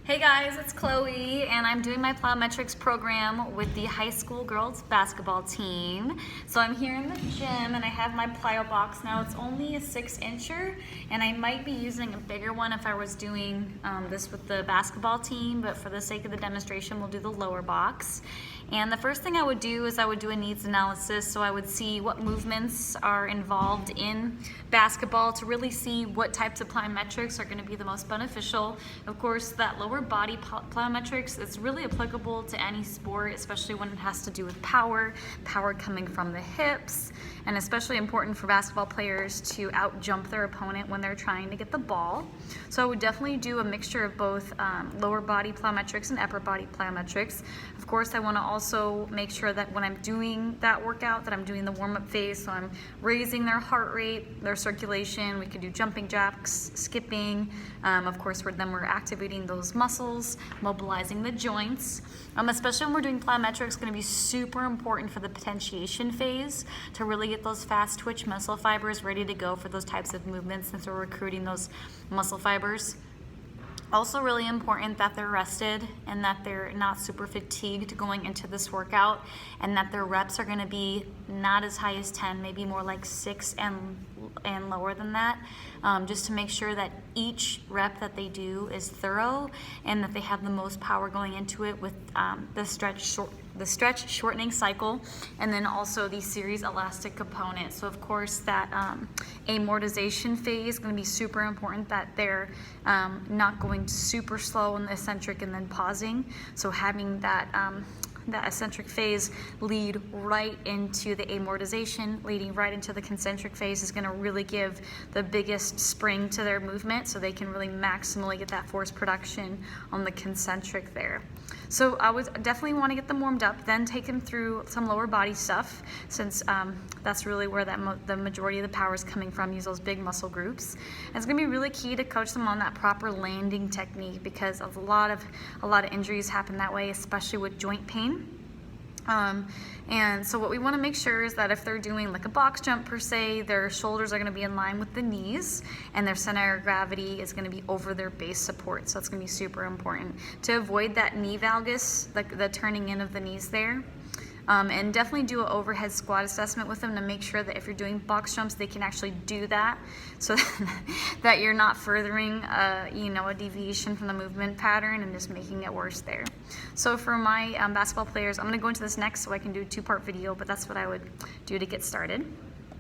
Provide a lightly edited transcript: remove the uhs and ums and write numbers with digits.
Hey guys, it's Chloe, and I'm doing my Plyometrics program with the high school girls basketball team. So I'm here in the gym, and I have my plyo box now. It's only a 6-incher, and I might be using a bigger one if I was doing this with the basketball team, but for the sake of the demonstration, we'll do the lower box. And the first thing I would do is I would do a needs analysis, so I would see what movements are involved in basketball to really see what types of plyometrics are going to be the most beneficial. Of course, that lower body plyometrics, it's really applicable to any sport, especially when it has to do with power coming from the hips, and especially important for basketball players to out jump their opponent when they're trying to get the ball. So I would definitely do a mixture of both lower body plyometrics and upper body plyometrics. Of course, I want to also make sure that when I'm doing that workout, that I'm doing the warm-up phase, so I'm raising their heart rate, their circulation. We could do jumping jacks, skipping. Of course, then we're activating those muscles, mobilizing the joints. Especially when we're doing plyometrics, it's going to be super important for the potentiation phase to really get those fast twitch muscle fibers ready to go for those types of movements since we're recruiting those muscle fibers. Also really important that they're rested and that they're not super fatigued going into this workout, and that their reps are going to be not as high as 10, maybe more like 6 and lower than that, just to make sure that each rep that they do is thorough and that they have the most power going into it with the stretch shortening cycle, and then also the series elastic component. So of course that amortization phase is going to be super important, that they're not going super slow in the eccentric and then pausing. So having that eccentric phase lead right into the amortization, leading right into the concentric phase, is going to really give the biggest spring to their movement, so they can really maximally get that force production on the concentric there. So I would definitely want to get them warmed up, then take them through some lower body stuff, since that's really where the majority of the power is coming from. Use those big muscle groups. And it's going to be really key to coach them on that proper landing technique, because a lot of injuries happen that way, especially with joint pain. And so what we want to make sure is that if they're doing like a box jump per se, their shoulders are going to be in line with the knees, and their center of gravity is going to be over their base support. So it's going to be super important to avoid that knee valgus, the turning in of the knees there. And definitely do an overhead squat assessment with them to make sure that if you're doing box jumps, they can actually do that, so that you're not furthering a deviation from the movement pattern and just making it worse there. So for my basketball players, I'm going to go into this next so I can do a 2-part video, but that's what I would do to get started.